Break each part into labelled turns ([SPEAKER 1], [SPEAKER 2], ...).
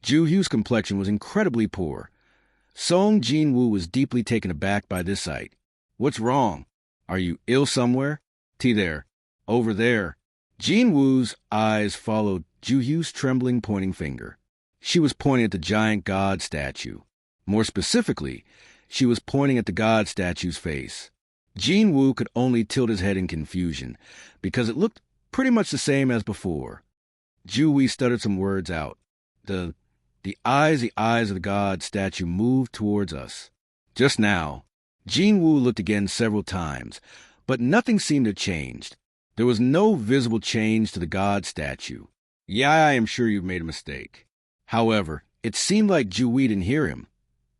[SPEAKER 1] Ju Hu's complexion was incredibly poor. Song Jin-woo was deeply taken aback by this sight. "What's wrong? Are you ill somewhere?" There. Over there." Jin-woo's eyes followed Ju Hu's trembling pointing finger. She was pointing at the giant god statue. More specifically, she was pointing at the god statue's face. Jin-woo could only tilt his head in confusion, because it looked pretty much the same as before. Ju-wee stuttered some words out. The eyes of the god statue moved towards us. Just now, Jin-woo looked again several times, but nothing seemed to have changed. There was no visible change to the god statue. "Yeah, I am sure you've made a mistake." However, it seemed like Ju-wee didn't hear him.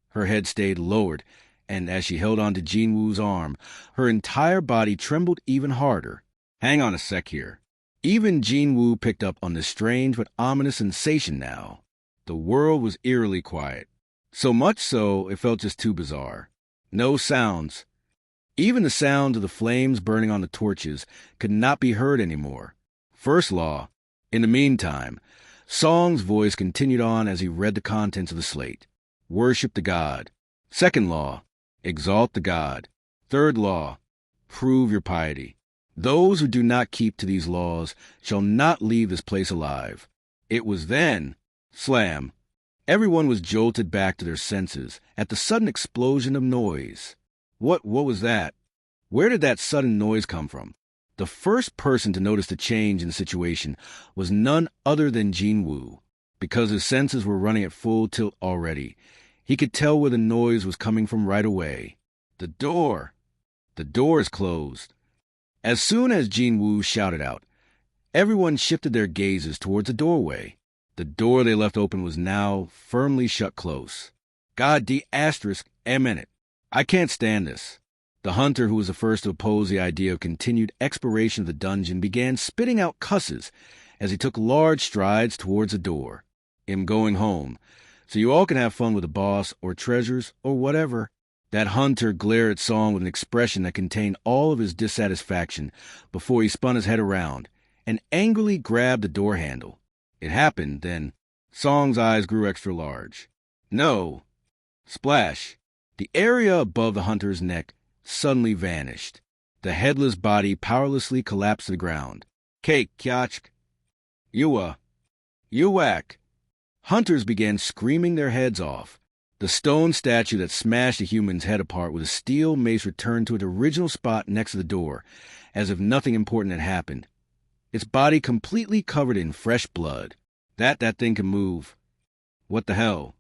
[SPEAKER 1] Her head stayed lowered, and as she held on to Jin-woo's arm, her entire body trembled even harder. "Hang on a sec here." Even Jin-woo picked up on this strange but ominous sensation now. The world was eerily quiet. So much so, it felt just too bizarre. No sounds. Even the sound of the flames burning on the torches could not be heard anymore. First law. In the meantime, Song's voice continued on as he read the contents of the slate. Worship the god. Second law. Exalt the god. Third law. Prove your piety. Those who do not keep to these laws shall not leave this place alive. It was then, slam, everyone was jolted back to their senses at the sudden explosion of noise. What was that? Where did that sudden noise come from? The first person to notice the change in the situation was none other than Jin-woo. Because his senses were running at full tilt already, he could tell where the noise was coming from right away. The door is closed. As soon as Jin-woo shouted out, everyone shifted their gazes towards the doorway. The door they left open was now firmly shut close. God D***M. I can't stand this. The hunter who was the first to oppose the idea of continued exploration of the dungeon began spitting out cusses as he took large strides towards the door. "I'm going home, so you all can have fun with the boss or treasures or whatever." That hunter glared at Song with an expression that contained all of his dissatisfaction before he spun his head around and angrily grabbed the door handle. It happened, then Song's eyes grew extra large. No. Splash. The area above the hunter's neck suddenly vanished. The headless body powerlessly collapsed to the ground. "Cake, Kyachk. You whack." Hunters began screaming their heads off. The stone statue that smashed a human's head apart with a steel mace returned to its original spot next to the door, as if nothing important had happened. Its body completely covered in fresh blood. That thing can move. What the hell?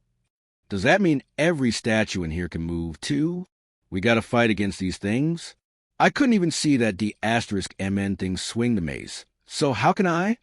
[SPEAKER 1] Does that mean every statue in here can move, too? We gotta fight against these things? I couldn't even see that D***MN thing swing the mace. So how can I?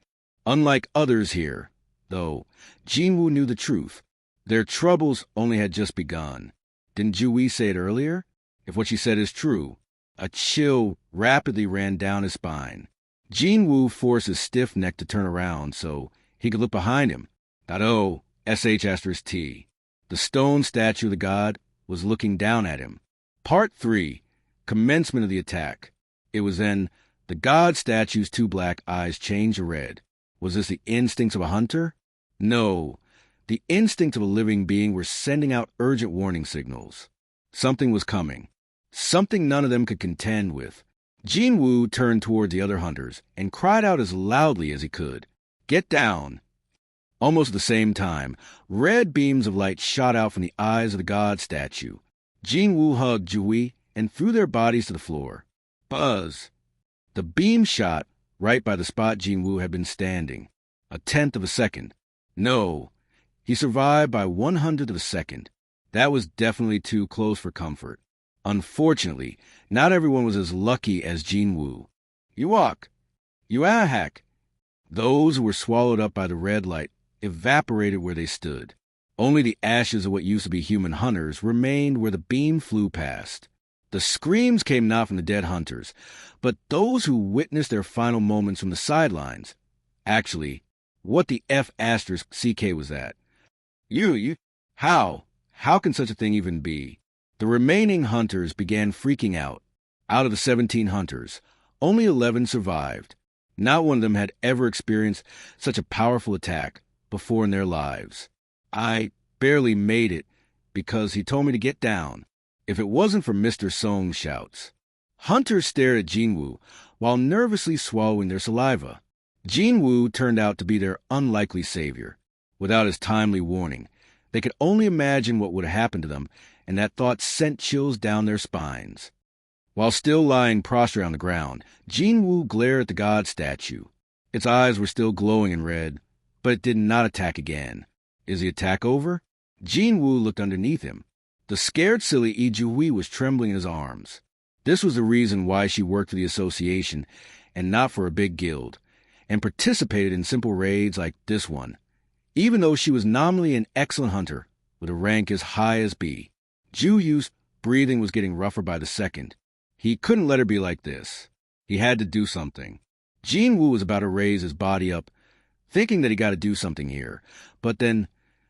[SPEAKER 1] Unlike others here, though, Jin-woo knew the truth. Their troubles only had just begun. Didn't Ju-wee say it earlier? If what she said is true, a chill rapidly ran down his spine. Jin-woo forced his stiff neck to turn around so he could look behind him. *SH*T. The stone statue of the god was looking down at him. Part 3. Commencement of the attack. It was then the god statue's two black eyes changed to red. Was this the instincts of a hunter? No. The instincts of a living being were sending out urgent warning signals. Something was coming. Something none of them could contend with. Jin-woo turned toward the other hunters and cried out as loudly as he could. "Get down!" Almost at the same time, red beams of light shot out from the eyes of the god statue. Jin-woo hugged Ju-wee and threw their bodies to the floor. Buzz! The beam shot right by the spot Jin-woo had been standing. 1/10 of a second. No, he survived by 1/100 of a second. That was definitely too close for comfort. Unfortunately, not everyone was as lucky as Jin-woo. You ahak! Those who were swallowed up by the red light evaporated where they stood. Only the ashes of what used to be human hunters remained where the beam flew past. The screams came not from the dead hunters, but those who witnessed their final moments from the sidelines. Actually, what the F***CK was that? How can such a thing even be? The remaining hunters began freaking out. Out of the 17 hunters, only 11 survived. Not one of them had ever experienced such a powerful attack before in their lives. I barely made it because he told me to get down. If it wasn't for Mr. Song's shouts. Hunters stared at Jinwoo while nervously swallowing their saliva. Jinwoo turned out to be their unlikely savior. Without his timely warning, they could only imagine what would have happened to them, and that thought sent chills down their spines. While still lying prostrate on the ground, Jinwoo glared at the god statue. Its eyes were still glowing in red, but it did not attack again. Is the attack over? Jinwoo looked underneath him. The scared silly Lee Ju-hui was trembling in his arms. This was the reason why she worked for the association and not for a big guild, and participated in simple raids like this one, even though she was nominally an excellent hunter with a rank as high as B. Ju-yu's breathing was getting rougher by the second. He couldn't let her be like this. He had to do something. Jinwoo was about to raise his body up, thinking that he got to do something here, but then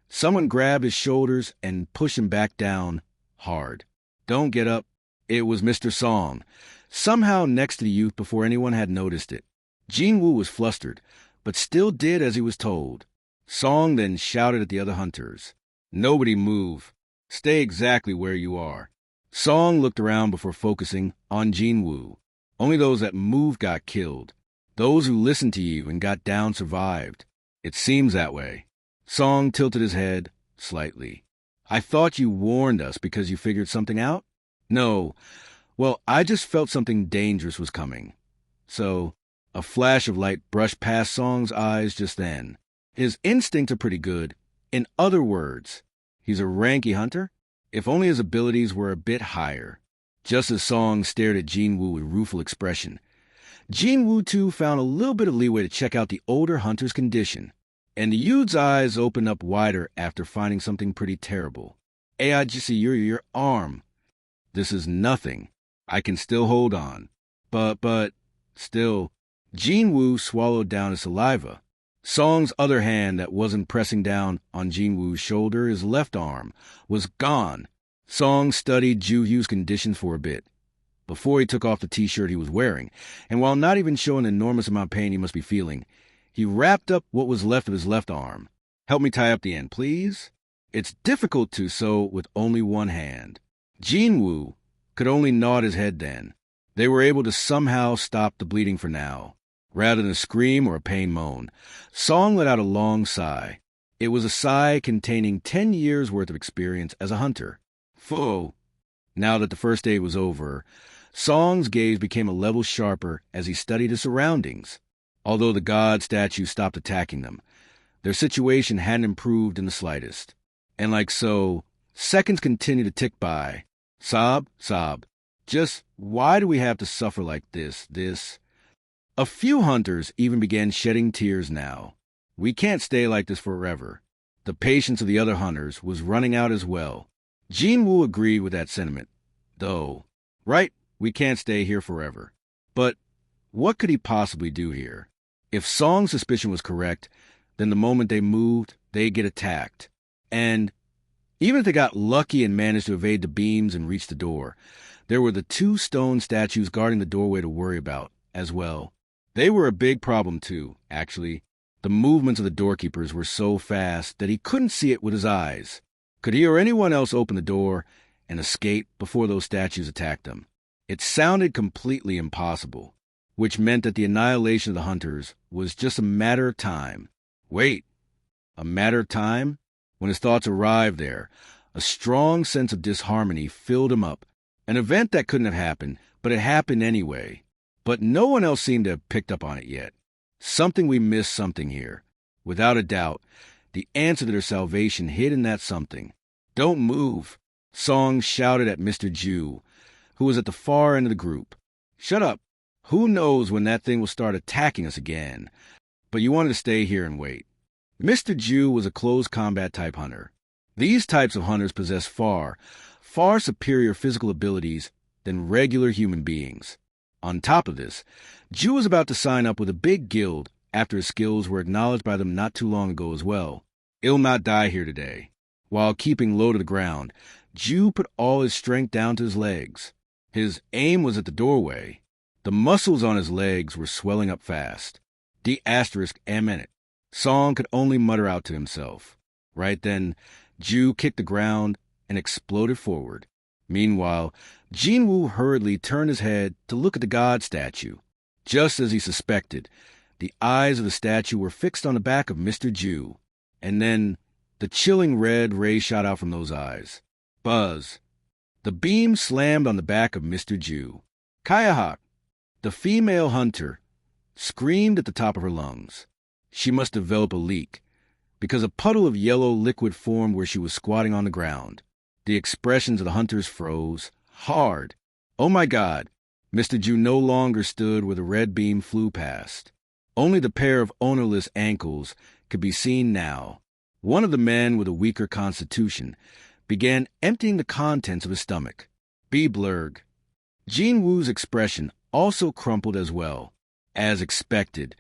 [SPEAKER 1] someone grabbed his shoulders and pushed him back down hard. Don't get up. It was Mr. Song, somehow next to the youth before anyone had noticed it. Jinwoo was flustered, but still did as he was told. Song then shouted at the other hunters. Nobody move. Stay exactly where you are. Song looked around before focusing on Jinwoo. Only those that moved got killed. Those who listened to you and got down survived. It seems that way. Song tilted his head slightly. I thought you warned us because you figured something out? No. Well, I just felt something dangerous was coming. So, a flash of light brushed past Song's eyes just then. His instincts are pretty good. In other words, he's a ranky hunter? If only his abilities were a bit higher. Just as Song stared at Jinwoo with rueful expression, Jinwoo too found a little bit of leeway to check out the older hunter's condition. And the youth's eyes opened up wider after finding something pretty terrible. Hey, I just see your arm. This is nothing. I can still hold on. But, still, Jinwoo swallowed down his saliva. Song's other hand that wasn't pressing down on Jinwoo's shoulder, his left arm, was gone. Song studied Ju-yu's condition for a bit before he took off the t-shirt he was wearing, and while not even showing the enormous amount of pain he must be feeling, he wrapped up what was left of his left arm. Help me tie up the end, please. It's difficult to sew with only one hand. Jinwoo could only nod his head then. They were able to somehow stop the bleeding for now. Rather than a scream or a pain moan, Song let out a long sigh. It was a sigh containing 10 years' worth of experience as a hunter. Phew. Now that the first aid was over, Song's gaze became a level sharper as he studied his surroundings. Although the god statue stopped attacking them, their situation hadn't improved in the slightest. And like so, seconds continued to tick by. Sob. Just why do we have to suffer like this? A few hunters even began shedding tears now. We can't stay like this forever. The patience of the other hunters was running out as well. Jinwoo agreed with that sentiment, though. Right, we can't stay here forever. But what could he possibly do here? If Song's suspicion was correct, then the moment they moved, they'd get attacked. And even if they got lucky and managed to evade the beams and reach the door, there were the 2 stone statues guarding the doorway to worry about as well. They were a big problem too, actually. The movements of the doorkeepers were so fast that he couldn't see it with his eyes. Could he or anyone else open the door and escape before those statues attacked them? It sounded completely impossible, which meant that the annihilation of the hunters was just a matter of time. Wait, a matter of time? When his thoughts arrived there, a strong sense of disharmony filled him up. An event that couldn't have happened, but it happened anyway. But no one else seemed to have picked up on it yet. We missed something here. Without a doubt, the answer to their salvation hid in that something. Don't move, Song shouted at Mr. Ju, who was at the far end of the group. Shut up. Who knows when that thing will start attacking us again? But you wanted to stay here and wait. Mr. Ju was a close combat type hunter. These types of hunters possess far superior physical abilities than regular human beings. On top of this, Ju was about to sign up with a big guild after his skills were acknowledged by them not too long ago as well. He'll not die here today. While keeping low to the ground, Ju put all his strength down to his legs. His aim was at the doorway. The muscles on his legs were swelling up fast. D*****. Song could only mutter out to himself. Right then, Ju kicked the ground and exploded forward. Meanwhile, Jinwoo hurriedly turned his head to look at the god statue. Just as he suspected, the eyes of the statue were fixed on the back of Mr. Ju. And then, the chilling red ray shot out from those eyes. Buzz. The beam slammed on the back of Mr. Ju. Kayahawk, the female hunter, screamed at the top of her lungs. She must develop a leak, because a puddle of yellow liquid formed where she was squatting on the ground. The expressions of the hunters froze, hard. Oh my God! Mr. Ju no longer stood where the red beam flew past. Only the pair of ownerless ankles could be seen now. One of the men with a weaker constitution began emptying the contents of his stomach. Be blurg. Jinwoo's expression also crumpled as well. As expected,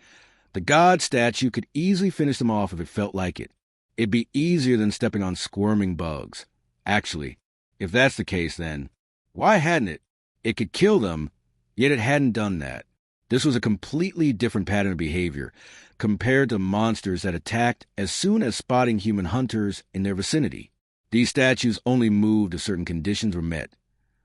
[SPEAKER 1] the god statue could easily finish them off if it felt like it. It'd be easier than stepping on squirming bugs. Actually, if that's the case, then why hadn't it? It could kill them, yet it hadn't done that. This was a completely different pattern of behavior compared to monsters that attacked as soon as spotting human hunters in their vicinity. These statues only moved if certain conditions were met.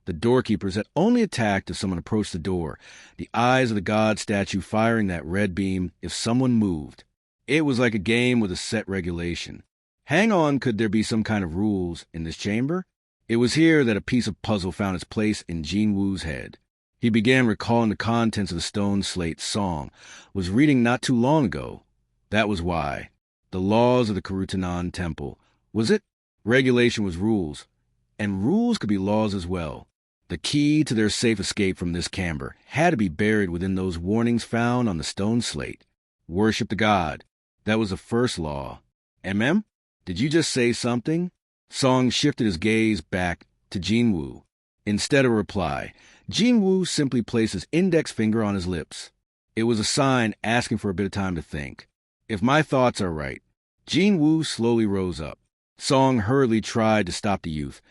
[SPEAKER 1] The doorkeepers had only attacked if someone approached the door, the eyes of the god statue firing that red beam if someone moved. It was like a game with a set regulation. Hang on, could there be some kind of rules in this chamber? It was here that a piece of puzzle found its place in Jinwoo's head. He began recalling the contents of the stone slate Song was reading not too long ago. That was why. The laws of the Karutanan Temple. Was it? Regulation was rules, and rules could be laws as well. The key to their safe escape from this camber had to be buried within those warnings found on the stone slate. Worship the god. That was the first law. Did you just say something? Song shifted his gaze back to Jinwoo. Instead of a reply, Jinwoo simply placed his index finger on his lips. It was a sign asking for a bit of time to think. If my thoughts are right. Jinwoo slowly rose up. Song hurriedly tried to stop the youth,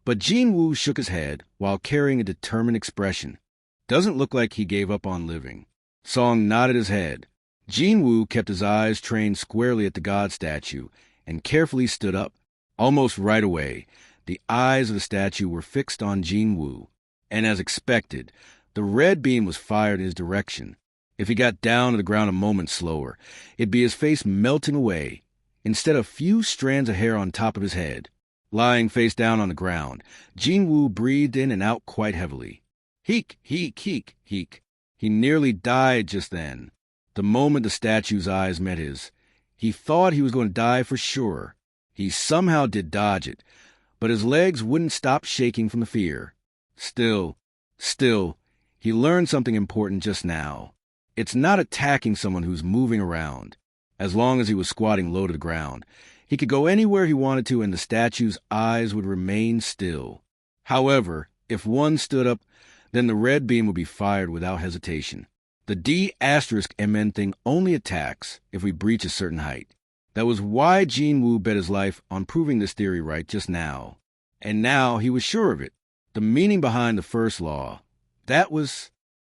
[SPEAKER 1] but Jinwoo shook his head while carrying a determined expression. Doesn't look like he gave up on living. Song nodded his head. Jinwoo kept his eyes trained squarely at the god statue and carefully stood up. Almost right away, the eyes of the statue were fixed on Jinwoo, and as expected, the red beam was fired in his direction. If he got down to the ground a moment slower, it'd be his face melting away, instead of few strands of hair on top of his head. Lying face down on the ground, Jinwoo breathed in and out quite heavily. Heek, heek, heek, heek. He nearly died just then. The moment the statue's eyes met his, he thought he was going to die for sure. He somehow did dodge it, but his legs wouldn't stop shaking from the fear. Still, he learned something important just now. It's not attacking someone who's moving around. As long as he was squatting low to the ground, he could go anywhere he wanted to and the statue's eyes would remain still. However, if one stood up, then the red beam would be fired without hesitation. The D*MN thing only attacks if we breach a certain height. That was why Jinwoo bet his life on proving this theory right just now. And now he was sure of it. The meaning behind the first law. That was